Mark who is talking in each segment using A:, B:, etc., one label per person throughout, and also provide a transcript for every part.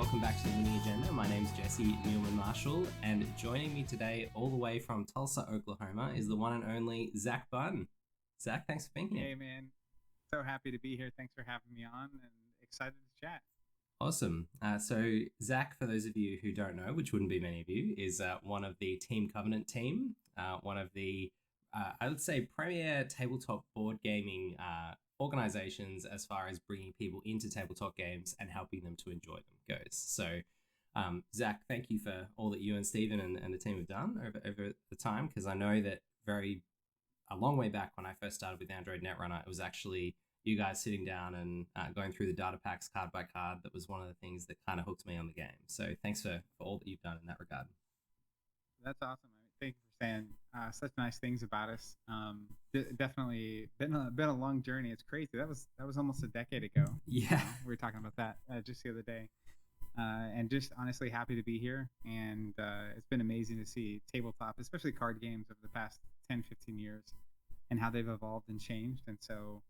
A: welcome back to the Winning Agenda. My name's Jesse Newman-Marshall, and joining me today all the way from Tulsa, Oklahoma is the one and only Zach Bunn. Zach, thanks for being here.
B: Hey, man. So happy to be here. Thanks for having me on and excited to chat.
A: Awesome. So Zach, for those of you who don't know, which wouldn't be many of you, is one of the Team Covenant team, one of the, I would say, premier tabletop board gaming organizations as far as bringing people into tabletop games and helping them to enjoy them goes. So Zach, thank you for all that you and Stephen and the team have done over the time, because I know that a long way back when I first started with Android Netrunner, it was actually you guys sitting down and going through the data packs card by card. That was one of the things that kind of hooked me on the game. So thanks for all that you've done in that regard.
B: That's awesome. Thank you for saying such nice things about us. Definitely been a long journey. It's crazy. That was almost a decade ago.
A: Yeah,
B: we were talking about that just the other day. And just honestly happy to be here. And it's been amazing to see tabletop, especially card games, over the past 10, 15 years and how they've evolved and changed. And so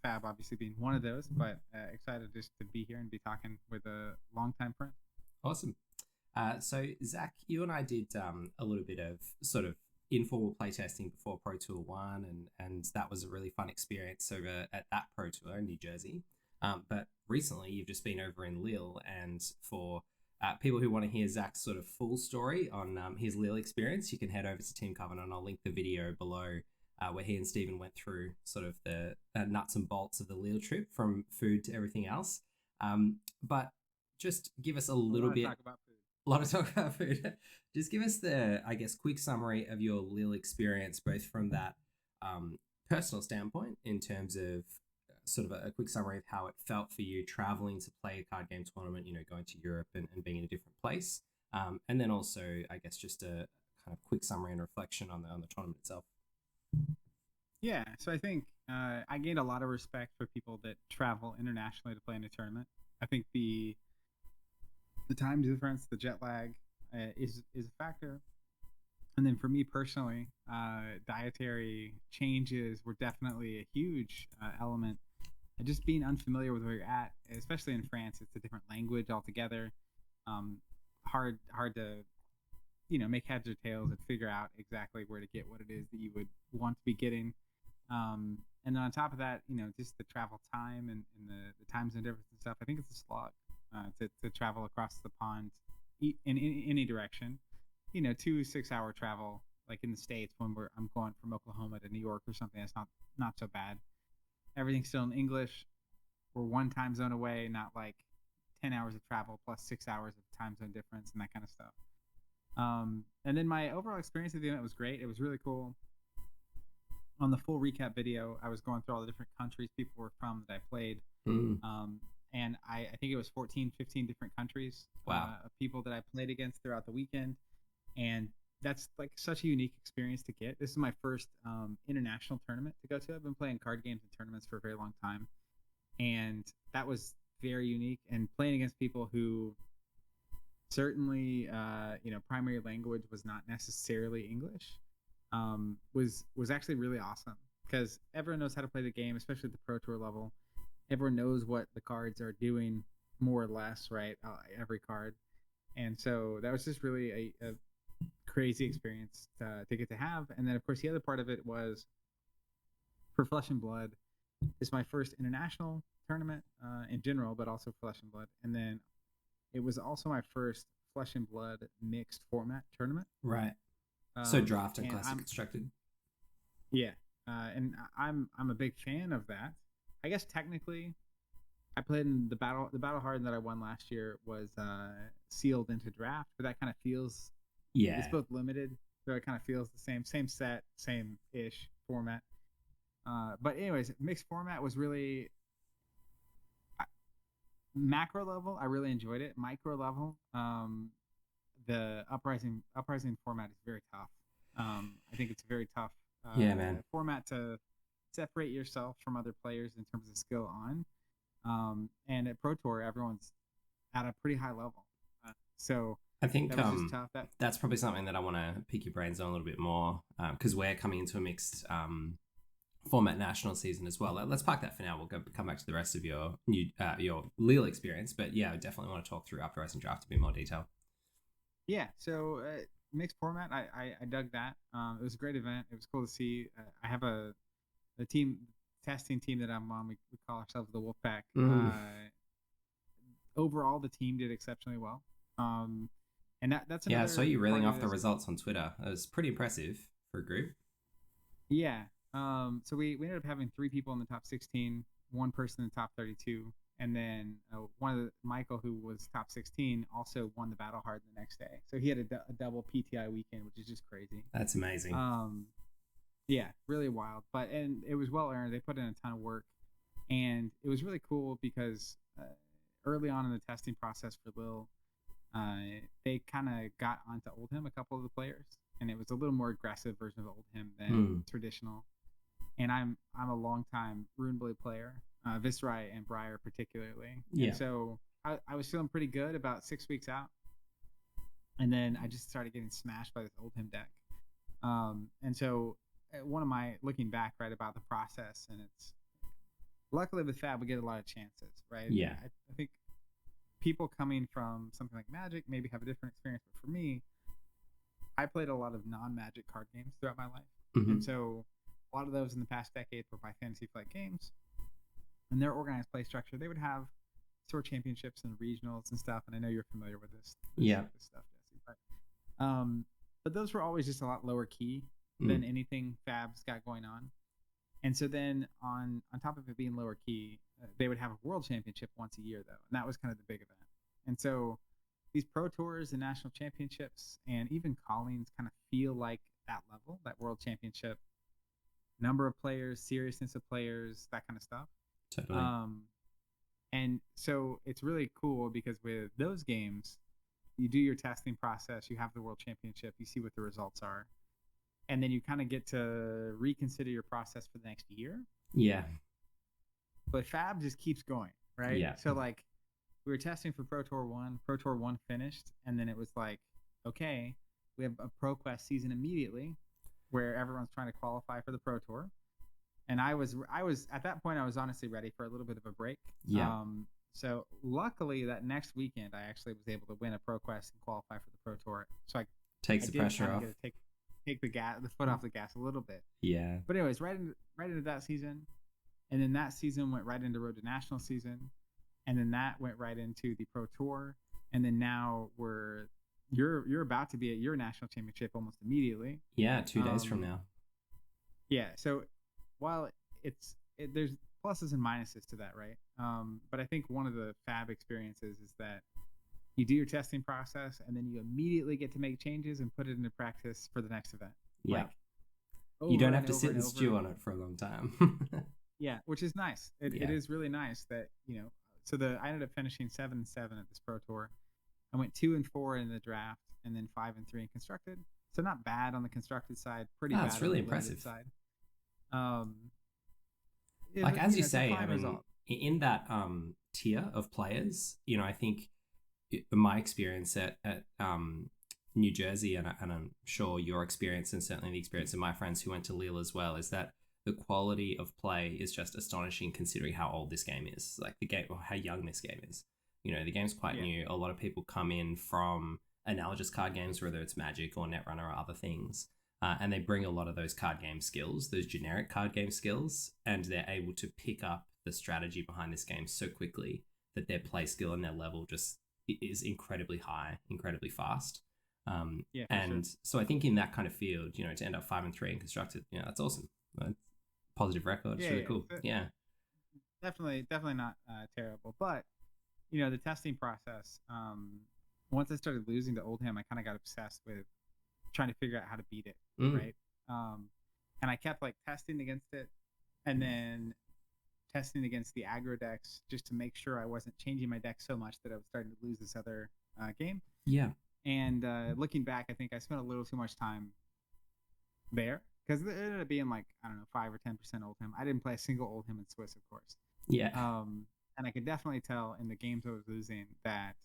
B: FaB obviously being one of those, but excited just to be here and be talking with a longtime friend.
A: Awesome. So Zach, you and I did a little bit of sort of informal playtesting before Pro Tour 1, and that was a really fun experience over at that Pro Tour in New Jersey. But recently you've just been over in Lille, and for people who want to hear Zach's sort of full story on his Lille experience, you can head over to Team Covenant. I'll link the video below where he and Stephen went through sort of the nuts and bolts of the Lille trip, from food to everything else. But just give us a little bit. A lot of talk about food. Just give us the, I guess, quick summary of your Lille experience, both from that personal standpoint in terms of sort of a quick summary of how it felt for you traveling to play a card game tournament, going to Europe and being in a different place. And then also, I guess, just a kind of quick summary and reflection on the tournament itself.
B: Yeah, so I think I gained a lot of respect for people that travel internationally to play in a tournament. I think the time difference, the jet lag is a factor. And then for me personally, dietary changes were definitely a huge element. And just being unfamiliar with where you're at, especially in France, it's a different language altogether. Hard to make heads or tails and figure out exactly where to get what it is that you would want to be getting. And then on top of that, just the travel time and the time zone difference and stuff, I think it's a slog to travel across the pond in any direction. 2 6-hour travel, like in the States when I'm going from Oklahoma to New York or something, that's not so bad. Everything's still in English. We're one time zone away, not like 10 hours of travel plus 6 hours of time zone difference and that kind of stuff. And then my overall experience at the event was great. It was really cool. On the full recap video, I was going through all the different countries people were from that I played. And I think it was 14, 15 different countries.
A: Wow.
B: Of people that I played against throughout the weekend. And that's like such a unique experience to get. This is my first international tournament to go to. I've been playing card games and tournaments for a very long time. And that was very unique. And playing against people who certainly, primary language was not necessarily English, was actually really awesome, because everyone knows how to play the game, especially at the Pro Tour level. Everyone knows what the cards are doing, more or less, right? Every card. And so that was just really a crazy experience to get to have. And then, of course, the other part of it was, for Flesh and Blood, it's my first international tournament in general, but also Flesh and Blood. And then it was also my first Flesh and Blood mixed format tournament.
A: Right. So draft and classic constructed.
B: Yeah. And I'm a big fan of that. I guess technically I played in the battle hardened that I won last year was sealed into draft, but that kind of feels, it's both limited, so it kind of feels the same set, same ish format. But anyways, mixed format was really macro level. I really enjoyed it. Micro level, the uprising format is very tough. I think it's a very tough format to separate yourself from other players in terms of skill on. And at Pro Tour, everyone's at a pretty high level. So
A: I think
B: that was just tough.
A: That's probably something that I want to pick your brains on a little bit more, because we're coming into a mixed format national season as well. Let's park that for now. We'll come back to the rest of your Lille experience. But yeah, I definitely want to talk through Uprising Draft a bit more detail.
B: Yeah, so mixed format, I dug that. It was a great event. It was cool to see. I have a testing team that I'm on. We call ourselves the Wolfpack. Overall, the team did exceptionally well. And that's
A: I saw you reeling off the results on Twitter. It was pretty impressive for a group.
B: Yeah. So we ended up having 3 people in the top 16, 1 person in the top 32, and then Michael, who was top 16, also won the Battle Hard the next day. So he had a double PTI weekend, which is just crazy.
A: That's amazing.
B: Yeah, really wild. And it was well earned. They put in a ton of work, and it was really cool because early on in the testing process for Lille, they kind of got onto Oldhim, a couple of the players, and it was a little more aggressive version of Oldhim than traditional. And I'm a long time Rune Blade player, Viscerai and Briar particularly.
A: Yeah.
B: And so I was feeling pretty good about 6 weeks out, and then I just started getting smashed by this Oldhim deck. And so one of my looking back right about the process, and it's luckily with FaB we get a lot of chances, right?
A: Yeah.
B: I think people coming from something like Magic maybe have a different experience, but for me, I played a lot of non-Magic card games throughout my life, and so a lot of those in the past decade were my Fantasy Flight games, and their organized play structure. They would have tour championships and regionals and stuff, and I know you're familiar with this stuff, Jesse. But those were always just a lot lower key than anything FaB's got going on. And so then on top of it being lower key, they would have a world championship once a year, though, and that was kind of the big event. And so these pro tours and national championships and even callings kind of feel like that level, that world championship, number of players, seriousness of players, that kind of stuff.
A: Totally.
B: And so it's really cool because with those games, you do your testing process, you have the world championship, you see what the results are, and then you kind of get to reconsider your process for the next year.
A: Yeah.
B: But FaB just keeps going, right?
A: Yeah.
B: So like we were testing for Pro Tour 1. Pro Tour 1 finished, and then it was like, okay, we have a Pro Quest season immediately where everyone's trying to qualify for the Pro Tour. And I was at that point, I was honestly ready for a little bit of a break.
A: Yeah.
B: So luckily that next weekend, I actually was able to win a Pro Quest and qualify for the Pro Tour. So I
A: takes the pressure off.
B: Take the foot off the gas a little bit.
A: Yeah.
B: But anyways, right into that season, and then that season went right into Road to National season, and then that went right into the Pro Tour, and then now you're about to be at your national championship almost immediately.
A: Yeah, 2 days from now.
B: Yeah. So while there's pluses and minuses to that, right? But I think one of the FaB experiences is that you do your testing process and then you immediately get to make changes and put it into practice for the next event.
A: Yeah.
B: Like,
A: you don't have to sit and stew on it for a long time.
B: Yeah, which is nice. It is really nice that, so I ended up finishing 7-7 at this Pro Tour. I went 2-4 in the draft and then 5-3 in constructed. So not bad on the constructed side, pretty bad.
A: That's really
B: on the
A: impressive
B: side.
A: Like as you say, I mean, in that tier of players, I think my experience at New Jersey, and I'm sure your experience and certainly the experience of my friends who went to Lille as well, is that the quality of play is just astonishing considering how old this game is, like the game, or how young this game is. The game's quite new. A lot of people come in from analogous card games, whether it's Magic or Netrunner or other things, and they bring a lot of those card game skills, those generic card game skills, and they're able to pick up the strategy behind this game so quickly that their play skill and their level just is incredibly high, incredibly fast. So I think in that kind of field, to end up 5-3 and constructed, that's awesome. Positive record. It's really cool.
B: Definitely not terrible. But the testing process. Once I started losing to Oldhim, I kind of got obsessed with trying to figure out how to beat it, right? And I kept testing against it, and then testing against the aggro decks just to make sure I wasn't changing my deck so much that I was starting to lose this other game.
A: Yeah.
B: And looking back, I think I spent a little too much time there because it ended up being 5 or 10% Oldhim. I didn't play a single Oldhim in Swiss, of course.
A: Yeah.
B: And I could definitely tell in the games I was losing that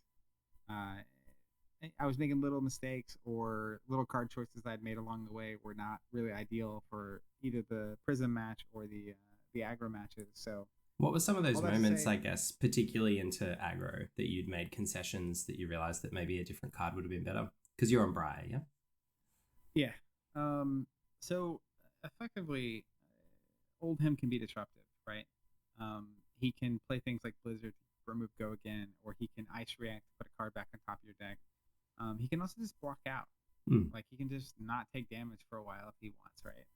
B: I was making little mistakes, or little card choices I'd made along the way were not really ideal for either the Prism match or the aggro matches. So
A: what were some of those
B: all that to
A: moments,
B: say,
A: I guess, particularly into aggro, that you'd made concessions that you realized that maybe a different card would have been better? Because you're on Briar, yeah?
B: yeah. So effectively, Oldhim can be disruptive, right? He can play things like Blizzard, remove Go Again, or he can Ice React, put a card back on top of your deck. He can also just block out. Like, he can just not take damage for a while if he wants, right?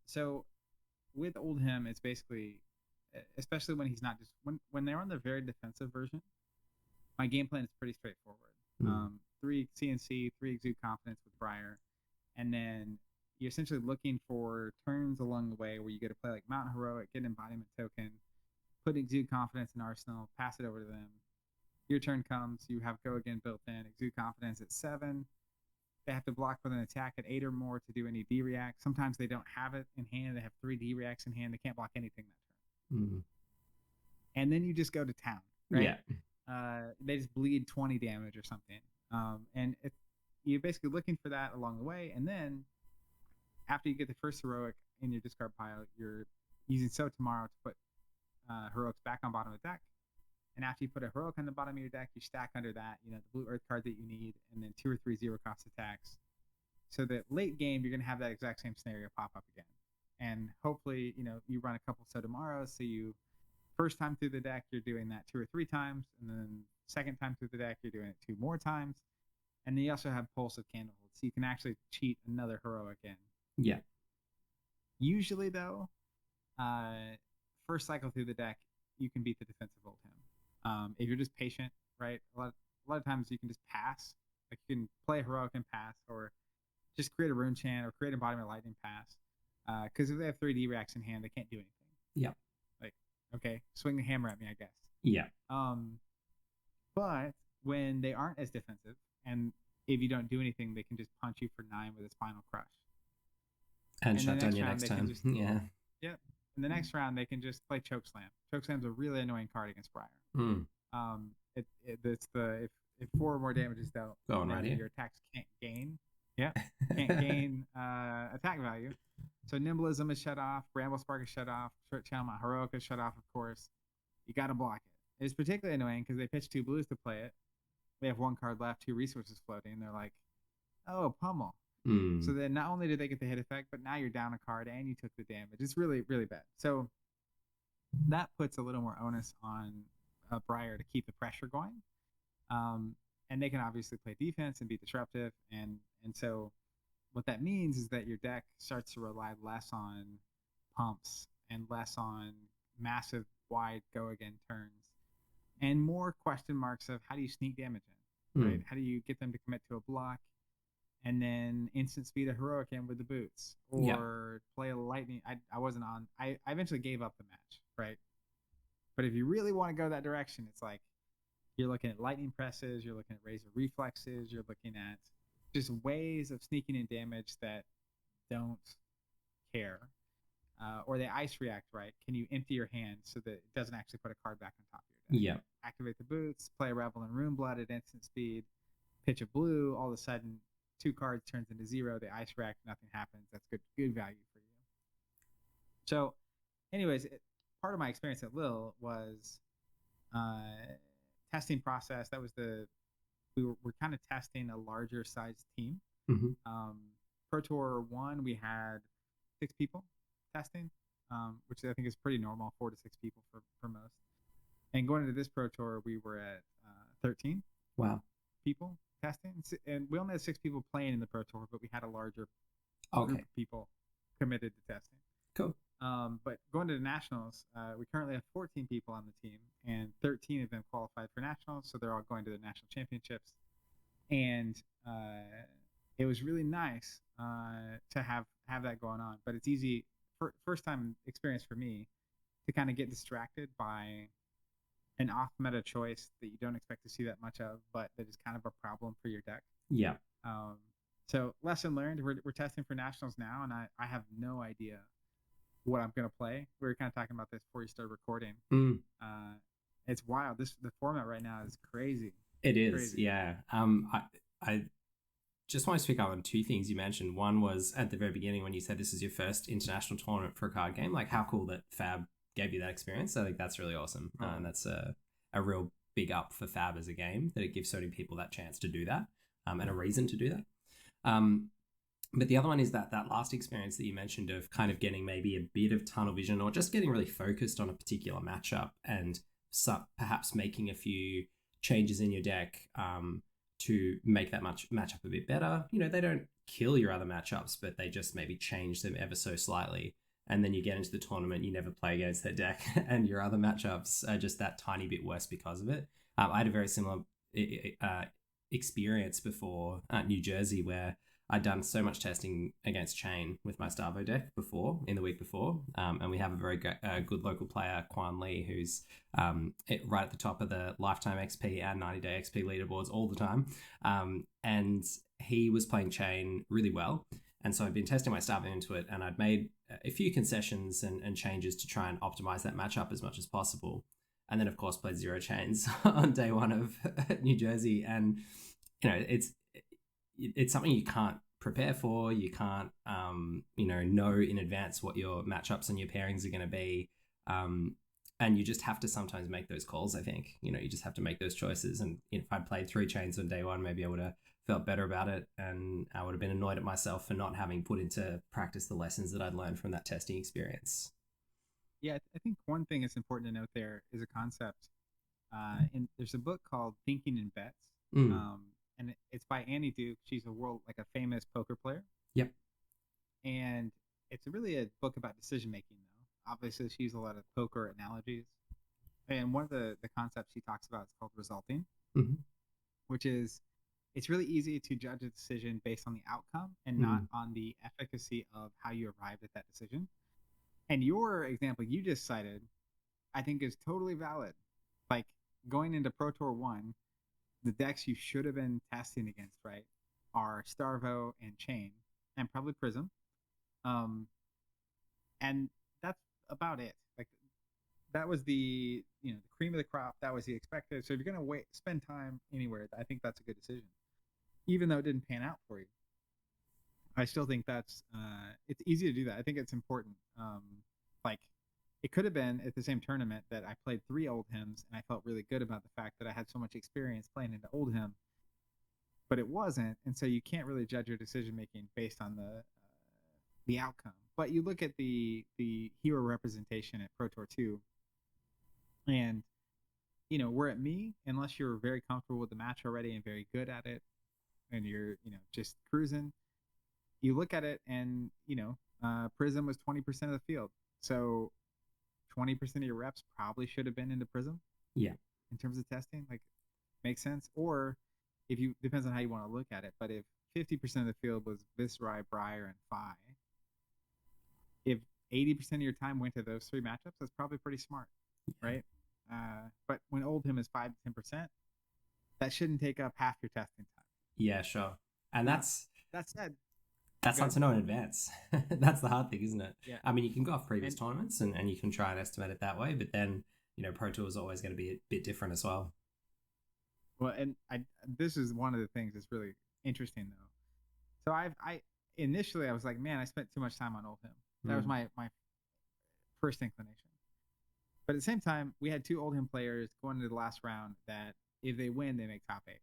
B: So with Oldhim, it's basically, especially when he's not just when they're on the very defensive version, my game plan is pretty straightforward. 3 CNC, 3 Exude Confidence with Briar, and then you're essentially looking for turns along the way where you get to play like Mountain Heroic, get an Embodiment Token, put Exude Confidence in Arsenal, pass it over to them. Your turn comes, you have Go Again built in, Exude Confidence at 7. They have to block with an attack at 8 or more to do any D-React. Sometimes they don't have it in hand. They have 3 D-Reacts in hand. They can't block anything that turn. And then you just go to town, right? Yeah. They just bleed 20 damage or something. And you're basically looking for that along the way. And then after you get the first heroic in your discard pile, you're using So Tomorrow to put heroics back on bottom of the deck. And after you put a heroic on the bottom of your deck, you stack under that, the blue earth card that you need, and then 2 or 3 0-cost attacks. So that late game, you're going to have that exact same scenario pop up again. And hopefully, you run a couple So Tomorrows, so you first time through the deck, you're doing that 2 or 3 times, and then second time through the deck, you're doing it 2 more times. And then you also have Pulse of Candlehold, so you can actually cheat another heroic in.
A: Yeah.
B: Usually, though, first cycle through the deck, you can beat the defensive Oldhim. If you're just patient, right? A lot of times you can just pass. Like, you can play a heroic and pass, or just create a Rune Chant or create a Embodiment Lightning pass. Because if they have 3 D-Reacts in hand, they can't do anything.
A: Yeah.
B: Like, okay, swing the hammer at me, I guess.
A: Yeah.
B: But when they aren't as defensive, and if you don't do anything, they can just punch you for 9 with its Final Crush.
A: And shut down your next turn. Yeah.
B: Yep. In the next round, they can just play Chokeslam. Chokeslam's a really annoying card against Briar. It's if 4 or more damage is dealt, your attacks can't gain. Yeah, can't gain attack value. So Nimblism is shut off, Bramble Spark is shut off, Short Channel Heroic is shut off, of course. You got to block it. It's particularly annoying because they pitch 2 blues to play it. They have 1 card left, 2 resources floating. They're like, oh, pummel. So then not only did they get the hit effect, but now you're down a card and you took the damage. It's really, really bad. So that puts a little more onus on Briar to keep the pressure going. And they can obviously play defense and be disruptive. And so what that means is that your deck starts to rely less on pumps and less on massive wide Go Again turns, and more question marks of how do you sneak damage in, right? How do you get them to commit to a block and then instant speed a heroic in with the boots, or play a lightning. I wasn't on. I eventually gave up the match, right? But if you really want to go that direction, it's like you're looking at lightning presses, you're looking at razor reflexes, you're looking at just ways of sneaking in damage that don't care. Or they ice react, right? Can you empty your hand so that it doesn't actually put a card back on top of your deck?
A: Yeah.
B: Activate the boots, play a Revel in Runeblood at instant speed, pitch a blue, all of a sudden 2 cards turns into 0, they ice react, nothing happens. That's good value for you. So anyways, part of my experience at Lille was testing process. That was we're kind of testing a larger sized team. Pro Tour 1, we had 6 people testing, which I think is pretty normal, 4 to 6 people for most. And going into this Pro Tour, we were at 13 people testing. And we only had 6 people playing in the Pro Tour, but we had a larger group of people committed to testing.
A: Cool.
B: But going to the Nationals, we currently have 14 people on the team, and 13 of them qualified for Nationals, so they're all going to the National Championships. And it was really nice to have that going on. But it's easy, first-time experience for me, to kind of get distracted by an off-meta choice that you don't expect to see that much of, but that is kind of a problem for your deck.
A: Yeah.
B: So lesson learned, we're testing for Nationals now, and I have no idea what I'm going to play. We were kind of talking about this before you started recording. It's wild. The format right now is crazy.
A: It is,
B: Crazy.
A: yeah. I just want to pick up on two things you mentioned. One was at the very beginning when you said this is your first international tournament for a card game. Like, how cool that FaB gave you that experience. I think that's really awesome. And that's a real big up for FaB as a game, that it gives so many people that chance to do that, and a reason to do that. But the other one is that last experience that you mentioned of kind of getting maybe a bit of tunnel vision, or just getting really focused on a particular matchup, and perhaps making a few changes in your deck to make that matchup a bit better. You know, they don't kill your other matchups, but they just maybe change them ever so slightly. And then you get into the tournament, you never play against that deck, and your other matchups are just that tiny bit worse because of it. I had a very similar experience before at New Jersey, where I'd done so much testing against Chain with my Starvo deck in the week before. And we have a very good local player, Quan Lee, who's right at the top of the lifetime XP and 90-day XP leaderboards all the time. And he was playing Chain really well. And so I'd been testing my Starvo into it, and I'd made a few concessions and changes to try and optimize that matchup as much as possible. And then, of course, played 0 Chains on day one of New Jersey. And, you know, it's something you can't prepare for. You can't, know in advance what your matchups and your pairings are going to be. And you just have to sometimes make those calls, I think. You know, you just have to make those choices. And if I'd played 3 Chains on day one, maybe I would have felt better about it. And I would have been annoyed at myself for not having put into practice the lessons that I'd learned from that testing experience.
B: Yeah, I think one thing that's important to note there is a concept. And there's a book called Thinking in Bets. And it's by Annie Duke. She's a famous poker player.
A: Yep.
B: And it's really a book about decision making, though. Obviously, she uses a lot of poker analogies. And one of the concepts she talks about is called resulting, which is it's really easy to judge a decision based on the outcome and not on the efficacy of how you arrived at that decision. And your example you just cited, I think, is totally valid. Like, going into Pro Tour 1, the decks you should have been testing against, right, are Starvo and Chain, and probably Prism. And that's about it. Like, that was the cream of the crop. That was the expected. So if you're going to spend time anywhere, I think that's a good decision. Even though it didn't pan out for you, I still think that's it's easy to do that. I think it's important. Like, it could have been at the same tournament that I played 3 Oldhams, and I felt really good about the fact that I had so much experience playing into Oldham, but it wasn't. And so you can't really judge your decision making based on the outcome. But you look at the hero representation at Pro Tour 2, and were it me, unless you're very comfortable with the match already and very good at it, and you're just cruising, you look at it and Prism was 20% of the field, so 20% of your reps probably should have been into Prism.
A: Yeah.
B: In terms of testing, like, makes sense. Or if you depends on how you want to look at it. But if 50% of the field was Viserai, Briar, and Fi, if 80% of your time went to those 3 matchups, that's probably pretty smart, right? But when Oldham is 5 to 10%, that shouldn't take up half your testing time.
A: Yeah, sure. And that's
B: said,
A: that's hard to know in advance. That's the hard thing, isn't it?
B: Yeah.
A: I mean, you can go off previous tournaments and you can try and estimate it that way, but then, Pro Tour is always going to be a bit different as well.
B: Well, and this is one of the things that's really interesting, though. So I initially was like, man, I spent too much time on Oldham. That was my first inclination. But at the same time, we had 2 Oldham players going into the last round that if they win, they make top 8.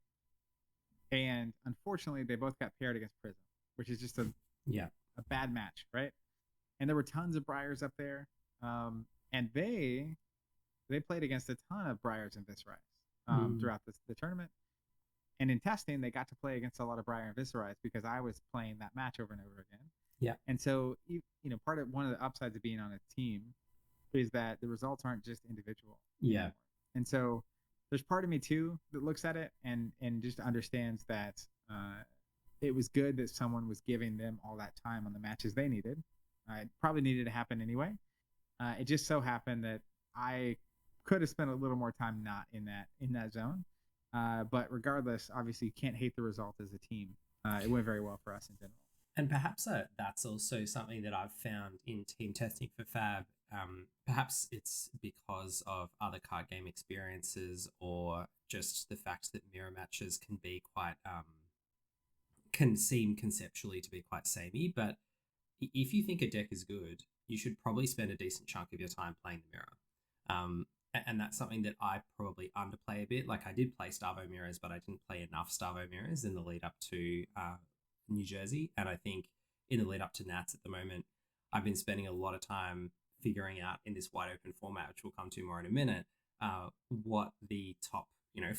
B: And unfortunately, they both got paired against Prism, which is just a bad match, right? And there were tons of Briars up there, and they played against a ton of Briars and Viserais throughout the tournament. And in testing, they got to play against a lot of Briar and Viserais because I was playing that match over and over again.
A: Yeah.
B: And so, one of the upsides of being on a team is that the results aren't just individual.
A: Yeah.
B: Anymore. And so there's part of me too that looks at it and just understands that it was good that someone was giving them all that time on the matches they needed. It probably needed to happen anyway. It just so happened that I could have spent a little more time not in that zone. But regardless, obviously you can't hate the result as a team. It went very well for us in general.
A: And perhaps that's also something that I've found in team testing for FaB. Perhaps it's because of other card game experiences, or just the fact that mirror matches can be quite can seem conceptually to be quite samey. But if you think a deck is good, you should probably spend a decent chunk of your time playing the mirror. And that's something that I probably underplay a bit. Like, I did play Starvo mirrors, but I didn't play enough Starvo mirrors in the lead up to New Jersey. And I think in the lead up to Nats at the moment, I've been spending a lot of time figuring out in this wide open format, which we'll come to more in a minute, what the top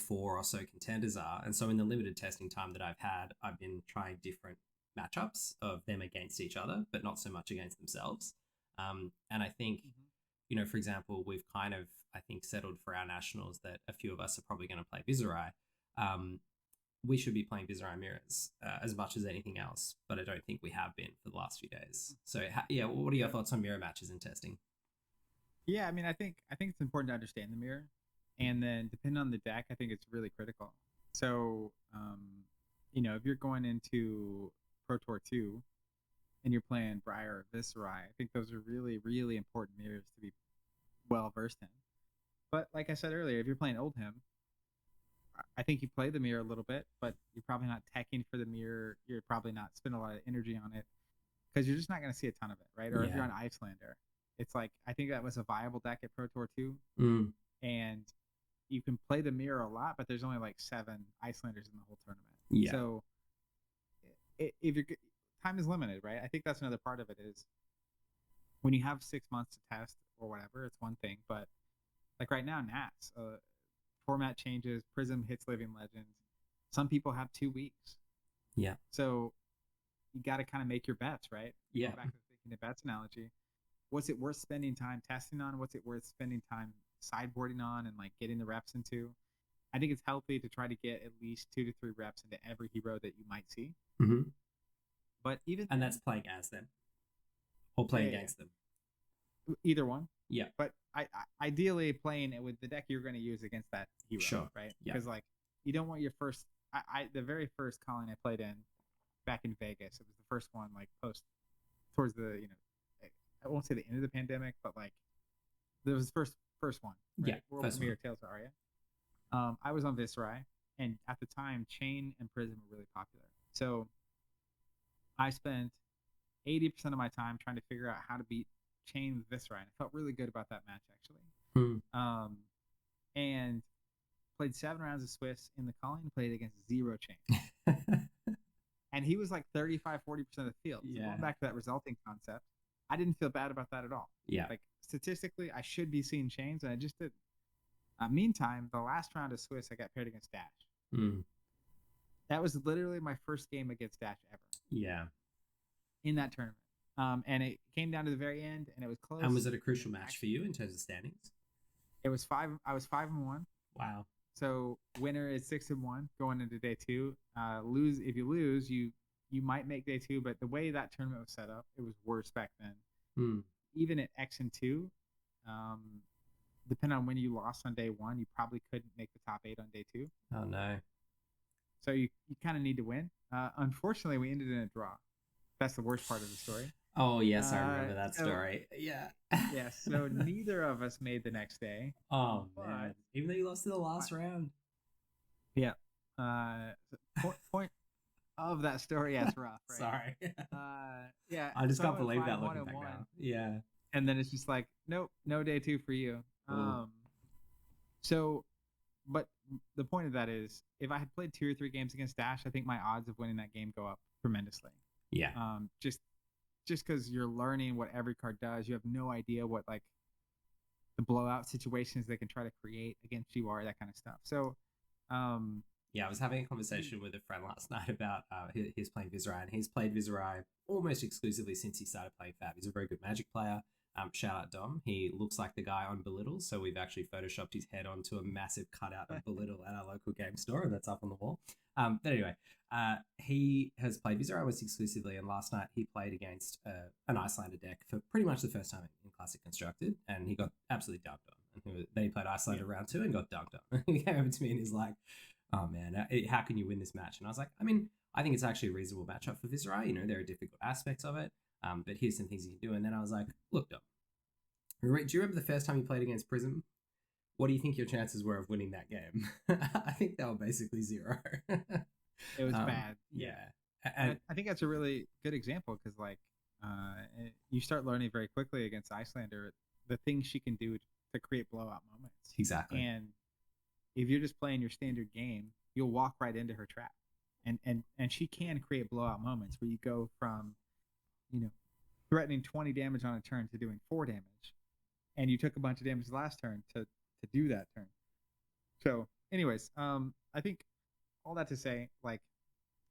A: 4 or so contenders are. And so in the limited testing time that I've had, I've been trying different matchups of them against each other, but not so much against themselves. And I think, for example, we've kind of, I think, settled for our nationals that a few of us are probably going to play Viserai. We should be playing Viserai mirrors as much as anything else, but I don't think we have been for the last few days. So what are your thoughts on mirror matches in testing?
B: Yeah, I mean, I think it's important to understand the mirror, and then depending on the deck, I think it's really critical. So, if you're going into Pro Tour 2 and you're playing Briar or Viserai, I think those are really, really important mirrors to be well versed in. But like I said earlier, if you're playing Oldhim, I think you play the mirror a little bit, but you're probably not teching for the mirror. You're probably not spending a lot of energy on it because you're just not going to see a ton of it, right? Or if you're on Icelander, it's like, I think that was a viable deck at Pro Tour 2. And you can play the mirror a lot, but there's only like 7 Icelanders in the whole tournament.
A: Yeah.
B: So if your time is limited, right? I think that's another part of it is when you have 6 months to test or whatever, it's one thing. But like right now, Nats, format changes, Prism hits Living Legends. Some people have 2 weeks.
A: Yeah.
B: So you got to kind of make your bets, right?
A: Yeah.
B: Go back to thinking the bets analogy. What's it worth spending time testing on? What's it worth spending time sideboarding on and like getting the reps into? I think it's healthy to try to get at least 2 to 3 reps into every hero that you might see. But
A: that's playing as them or playing against them.
B: Either one.
A: Yeah.
B: But I ideally playing it with the deck you're going to use against that hero.
A: Sure.
B: Right.
A: Yeah.
B: Because like you don't want your first. The very first calling I played in back in Vegas, it was the first one like towards the I won't say the end of the pandemic, but like there was the first one. Right?
A: Yeah.
B: World Premiere Tales of Aria. I was on Viserai, and at the time, Chain and Prism were really popular. So I spent 80% of my time trying to figure out how to beat Chain with Viserai, and I felt really good about that match actually. And played 7 rounds of Swiss in the calling, played against 0 Chain. And he was like 35-40% of the field. So going back to that resulting concept, I didn't feel bad about that at all.
A: Yeah.
B: Like statistically, I should be seeing chains, and I just did. Meantime, the last round of Swiss, I got paired against Dash. That was literally my first game against Dash ever.
A: Yeah.
B: In that tournament. And it came down to the very end, and it was close.
A: And was it a crucial match for you in terms of standings?
B: It was 5. I was 5-1.
A: Wow.
B: So winner is 6-1 going into day 2. If you lose, you might make day 2, but the way that tournament was set up, it was worse back then. Even at X and 2, depending on when you lost on day 1, you probably couldn't make the top 8 on day 2.
A: Oh no!
B: So you kind of need to win. Unfortunately, we ended in a draw. That's the worst part of the story.
A: Oh yes, I remember that story. Yeah.
B: Yeah. So neither of us made the next day.
A: Oh man! Even though you lost in the last round.
B: Yeah. Point of that story, yeah, it's rough. Right?
A: Sorry.
B: Yeah.
A: I just can't believe that looking back now. Yeah.
B: And then it's just like, nope, no day 2 for you. So, but the point of that is, if I had played 2 or 3 games against Dash, I think my odds of winning that game go up tremendously.
A: Yeah.
B: Just because you're learning what every card does, you have no idea what like the blowout situations they can try to create against you are, that kind of stuff. So,
A: yeah, I was having a conversation with a friend last night about he's playing Viserai, and he's played Viserai almost exclusively since he started playing FaB. He's a very good Magic player. Shout out Dom. He looks like the guy on Belittle, so we've actually photoshopped his head onto a massive cutout of Belittle at our local game store, and that's up on the wall. But anyway, he has played Viserai almost exclusively, and last night he played against an Icelander deck for pretty much the first time in Classic Constructed, and he got absolutely dunked on. And then he played Icelander round 2 and got dunked on. He came over to me and he's like, oh man, how can you win this match? And I was like, I mean, I think it's actually a reasonable matchup for Viserai. You know, there are difficult aspects of it, but here's some things you can do. And then I was like, look, Dom, do you remember the first time you played against Prism? What do you think your chances were of winning that game? I think they were basically 0.
B: It was bad.
A: Yeah.
B: And I think that's a really good example because, like, you start learning very quickly against Icelander the things she can do to create blowout moments.
A: Exactly.
B: And if you're just playing your standard game, you'll walk right into her trap. And she can create blowout moments where you go from, you know, threatening 20 damage on a turn to doing 4 damage. And you took a bunch of damage last turn to do that turn. So anyways, I think all that to say, like,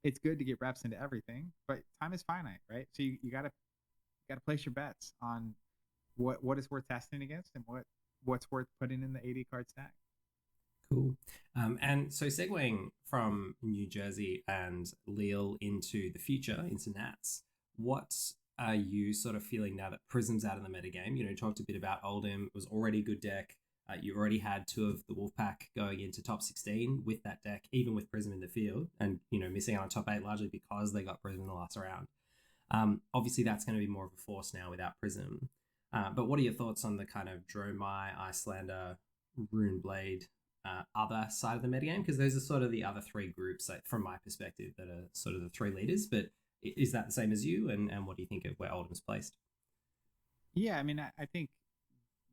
B: it's good to get reps into everything, but time is finite, right? So you gotta place your bets on what is worth testing against and what's worth putting in the 80 card stack.
A: Cool. And so segueing from New Jersey and Lille into the future, into Nats, what are you sort of feeling now that Prism's out of the metagame? You know, talked a bit about Oldhim. It was already a good deck. You already had 2 of the Wolfpack going into top 16 with that deck, even with Prism in the field, and, you know, missing out on top 8 largely because they got Prism in the last round. Obviously, that's going to be more of a force now without Prism. But what are your thoughts on the kind of Dromai, Icelander, Runeblade, other side of the metagame? Because those are sort of the other 3 groups, like, from my perspective, that are sort of the 3 leaders. But is that the same as you? And what do you think of where Oldham's placed?
B: Yeah, I mean, I think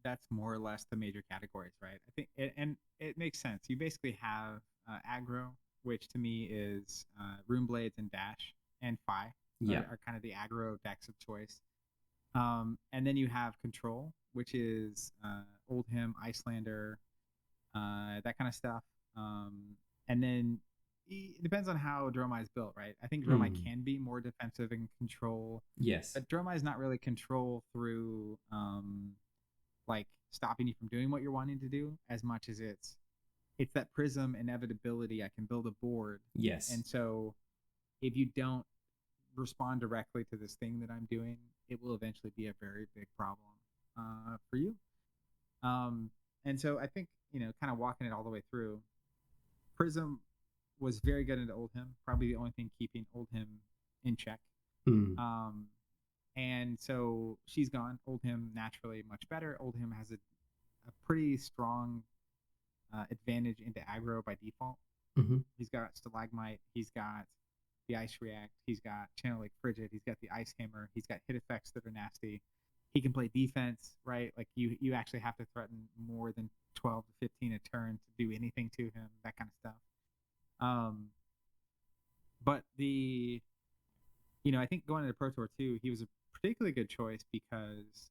B: that's more or less the major categories, right? I think, and it makes sense. You basically have aggro, which to me is Runeblades and Dash and Fi are kind of the aggro decks of choice. And then you have control, which is Oldhim, Icelander, that kind of stuff. And then it depends on how Dromai is built, right? I think Dromai can be more defensive and control.
A: Yes.
B: But Dromai is not really control through like stopping you from doing what you're wanting to do as much as it's that Prism inevitability. I can build a board.
A: Yes.
B: And so if you don't respond directly to this thing that I'm doing, it will eventually be a very big problem for you. And so I think, you know, kind of walking it all the way through, Prism was very good into Oldhim, probably the only thing keeping Oldhim in check. And so she's gone. Oldhim naturally much better. Oldhim has a pretty strong advantage into aggro by default. He's got Stalagmite. He's got the Ice React. He's got Channel Lake Frigid. He's got the Ice Hammer. He's got hit effects that are nasty. He can play defense, right? Like you actually have to threaten more than 12 to 15 a turn to do anything to him, that kind of stuff. But I think going into Pro Tour 2, he was a particularly good choice because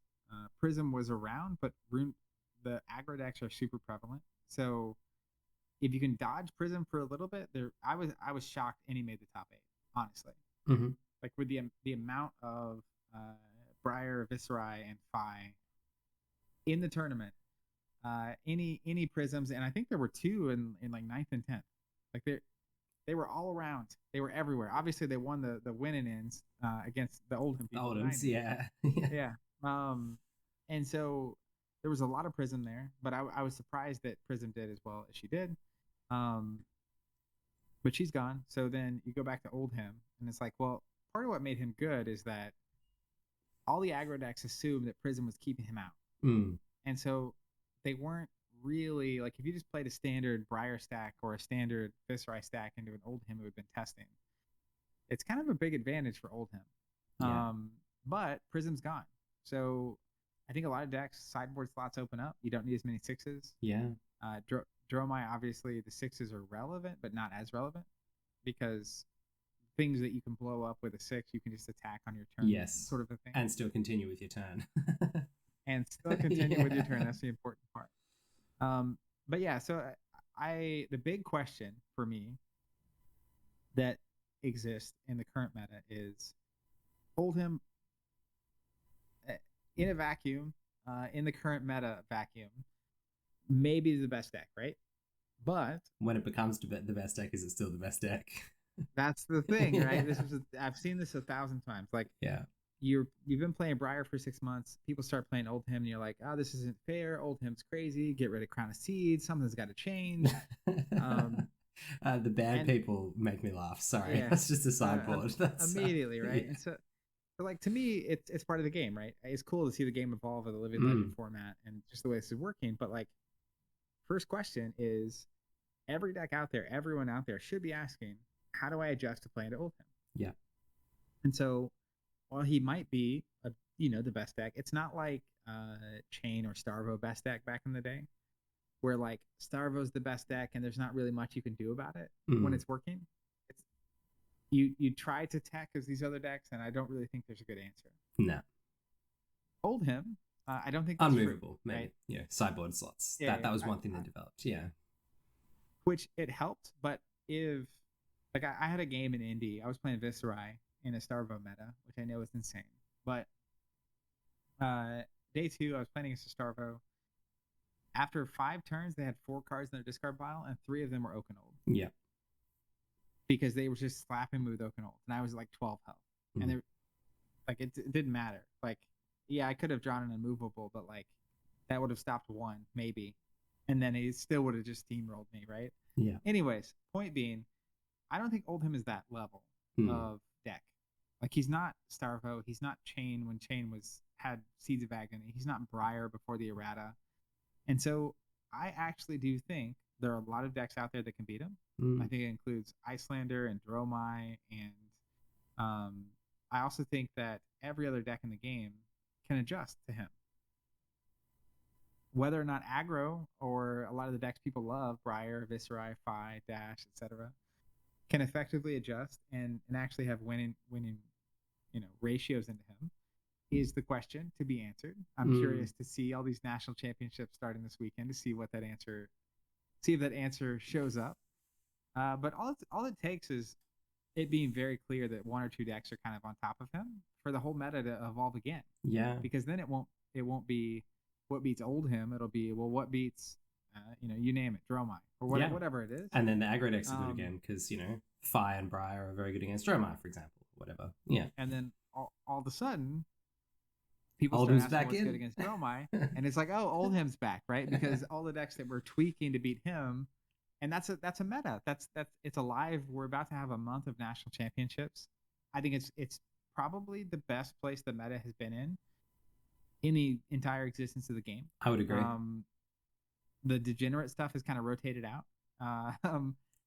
B: Prism was around, but the aggro decks are super prevalent. So if you can dodge Prism for a little bit, I was shocked any made the top 8, honestly. Like with the amount of Briar, Viserai, and Fi in the tournament, any Prisms, and I think there were 2 in like 9th and 10th. Like they were all around. They were everywhere. Obviously, they won the win-ins against the Oldhim people.
A: Oldhams, yeah.
B: Yeah. And so there was a lot of Prism there, but I was surprised that Prism did as well as she did. But she's gone. So then you go back to Oldhim, and it's like, well, part of what made him good is that all the aggro decks assumed that Prism was keeping him out. And so they weren't really, like, if you just played a standard Briar stack or a standard Viserai stack into an Oldhim who had been testing, it's kind of a big advantage for Oldhim.
A: Yeah.
B: But Prism's gone. So I think a lot of decks, sideboard slots open up. You don't need as many 6s.
A: Yeah.
B: Dromai, obviously, the 6s are relevant, but not as relevant because things that you can blow up with a 6, you can just attack on your turn.
A: Yes.
B: Sort of a thing.
A: And still continue with your turn.
B: And still continue with your turn. That's the important part. But yeah, so the big question for me that exists in the current meta is Oldhim in a vacuum, in the current meta vacuum, maybe the best deck, right? But
A: when it becomes the best deck, is it still the best deck?
B: That's the thing, right? I've seen this 1,000 times. Like,
A: yeah,
B: you've been playing Briar for 6 months. People start playing Oldhim, and you're like, oh, this isn't fair. Oldhim's crazy. Get rid of Crown of Seeds. Something's got to change.
A: The bad
B: And
A: people make me laugh. Sorry,
B: yeah,
A: that's just a sideboard. That's
B: immediately, right?
A: yeah.
B: And so like to me, it's part of the game, right? It's cool to see the game evolve with the living legend
A: Mm,
B: format and just the way this is working. But like, first question is every deck out there, everyone out there should be asking, how do I adjust to play into Oldhim?
A: yeah.
B: And so while he might be the best deck, it's not like Chain or Starvo best deck back in the day, where like Starvo's the best deck and there's not really much you can do about it when
A: Mm,
B: it's working. It's you try to tech as these other decks, and I don't really think there's a good answer.
A: no.
B: Oldhim, I don't think that's true,
A: Unmovable, maybe.
B: right?
A: Yeah, sideboard slots.
B: Yeah,
A: That
B: yeah.
A: was one thing they developed. Yeah.
B: Which it helped, but if like I had a game in Indy, I was playing Viserai in a Starvo meta, which I know is insane, but day 2 I was playing against a Starvo. After 5 turns, they had 4 cards in their discard pile, and 3 of them were Oakenold.
A: Yeah.
B: Because they were just slapping me with Oakenold, and I was like 12 health, and they're like it didn't matter. Like, yeah, I could have drawn an immovable, but like that would have stopped 1 maybe, and then he still would have just steamrolled me, right?
A: Yeah.
B: Anyways, point being, I don't think Oldhim is that level of deck. Like, he's not Starvo, he's not Chain when Chain had Seeds of Agony, he's not Briar before the errata. And so I actually do think there are a lot of decks out there that can beat him. I think it includes Icelander and Dromai, and I also think that every other deck in the game can adjust to him. Whether or not aggro or a lot of the decks people love, Briar, Viserai, Fi, Dash, etc., can effectively adjust and actually have winning ratios into him is the question to be answered. I'm curious to see all these national championships starting this weekend to see if that answer shows up. But all it takes is it being very clear that 1 or 2 decks are kind of on top of him for the whole meta to evolve again.
A: Yeah.
B: Because then it won't be what beats Oldhim. It'll be, well, what beats you name it, Dromai or whatever it is.
A: And then the aggro decks are good again because Fi and Briar are very good against Dromai, for example, whatever. Yeah.
B: And then all of a sudden, people
A: Oldhim's
B: start asking
A: back
B: what's
A: in.
B: good against Dromai, and it's like, oh, Oldhim's back, right? Because all the decks that we're tweaking to beat him, and that's a meta. That's it's alive. We're about to have a month of national championships. I think it's probably the best place the meta has been in the entire existence of the game.
A: I would agree.
B: The degenerate stuff is kind of rotated out,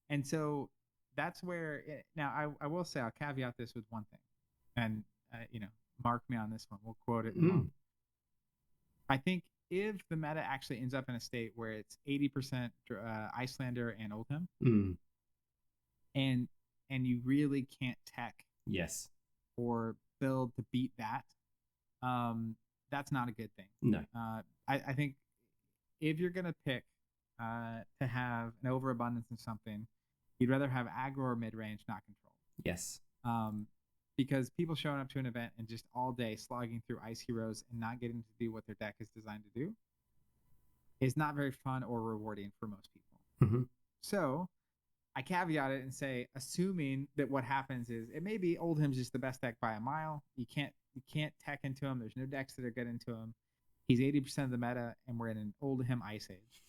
B: and so that's where now I will say, I'll caveat this with one thing, and mark me on this one. We'll quote it in a moment. I think if the meta actually ends up in a state where it's 80% Icelander and Oldhim, and you really can't tech
A: yes
B: or build to beat that, that's not a good thing.
A: No.
B: I think if you're gonna pick to have an overabundance in something, you'd rather have aggro or mid-range, not control.
A: Yes.
B: Because people showing up to an event and just all day slogging through ice heroes and not getting to do what their deck is designed to do is not very fun or rewarding for most people. So I caveat it and say, assuming that what happens is it may be Oldhim's just the best deck by a mile. You can't tech into him. There's no decks that are good into him. He's 80% of the meta, and we're in an Oldhim Ice Age.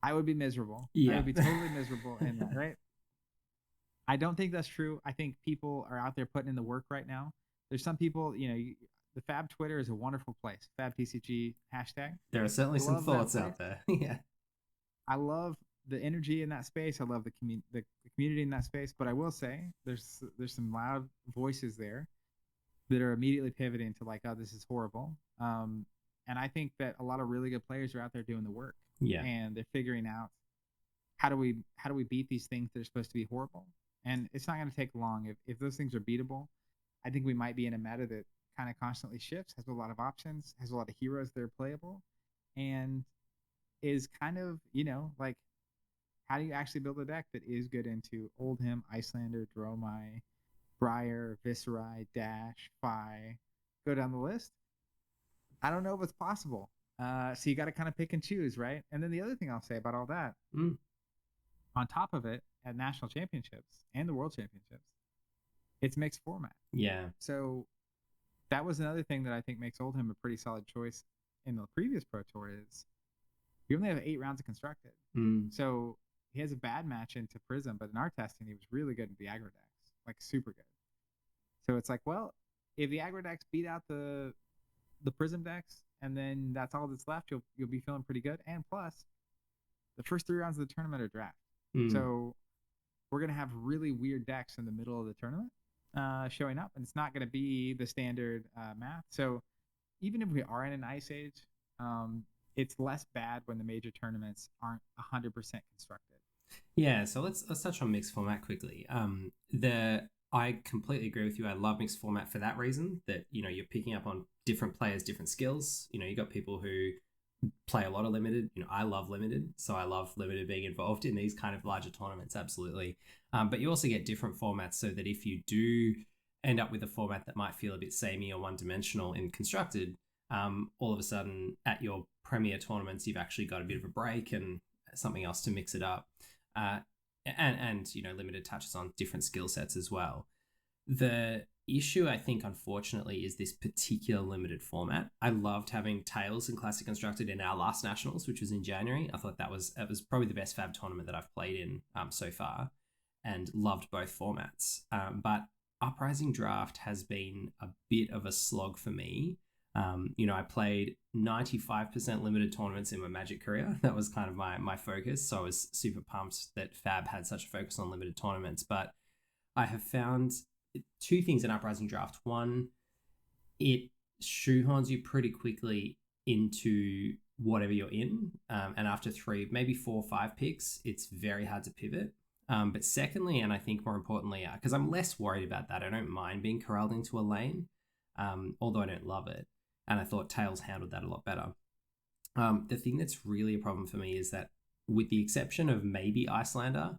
B: I would be miserable.
A: Yeah.
B: I would be totally miserable in that, right? I don't think that's true. I think people are out there putting in the work right now. There's some people, the FaB Twitter is a wonderful place. FaB TCG hashtag.
A: There are certainly some thoughts out there. Yeah.
B: I love the energy in that space. I love the community in that space. But I will say there's some loud voices there that are immediately pivoting to like, oh, this is horrible. And I think that a lot of really good players are out there doing the work.
A: Yeah.
B: And they're figuring out how do we beat these things that are supposed to be horrible. And it's not going to take long. If those things are beatable, I think we might be in a meta that kind of constantly shifts, has a lot of options, has a lot of heroes that are playable, and is kind of, like, how do you actually build a deck that is good into Oldhim, Icelander, Dromai, Briar, Viserai, Dash, Fi, go down the list? I don't know if it's possible. So you got to kind of pick and choose, right? And then the other thing I'll say about all that, on top of it, at national championships and the world championships, it's mixed format.
A: Yeah.
B: So that was another thing that I think makes Oldhim a pretty solid choice in the previous Pro Tour is you only have 8 rounds of constructed.
A: Mm.
B: So he has a bad match into Prism, but in our testing, he was really good in the aggro decks, like super good. So it's like, well, if the aggro decks beat out the Prism decks, and then that's all that's left, you'll be feeling pretty good. And plus, the first 3 rounds of the tournament are draft, so we're gonna have really weird decks in the middle of the tournament showing up, and it's not gonna be the standard math. So even if we are in an Ice Age, it's less bad when the major tournaments aren't 100% constructed.
A: Yeah, so let's touch on mixed format quickly. I completely agree with you. I love mixed format for that reason, that you're picking up on different players, different skills. You got people who play a lot of limited. I love limited, so I love limited being involved in these kind of larger tournaments, absolutely. But you also get different formats, so that if you do end up with a format that might feel a bit samey or one-dimensional in constructed, all of a sudden at your premier tournaments, you've actually got a bit of a break and something else to mix it up. And limited touches on different skill sets as well. The issue, I think, unfortunately, is this particular limited format. I loved having Tails and Classic Constructed in our last Nationals, which was in January. I thought that was probably the best FaB tournament that I've played in so far, and loved both formats. But Uprising Draft has been a bit of a slog for me. I played 95% limited tournaments in my Magic career. That was kind of my focus. So I was super pumped that FaB had such a focus on limited tournaments. But I have found 2 things in Uprising Draft. One, it shoehorns you pretty quickly into whatever you're in. And after 3, maybe 4 or 5 picks, it's very hard to pivot. But secondly, and I think more importantly, because I'm less worried about that, I don't mind being corralled into a lane, although I don't love it. And I thought Tails handled that a lot better. The thing that's really a problem for me is that, with the exception of maybe Icelander,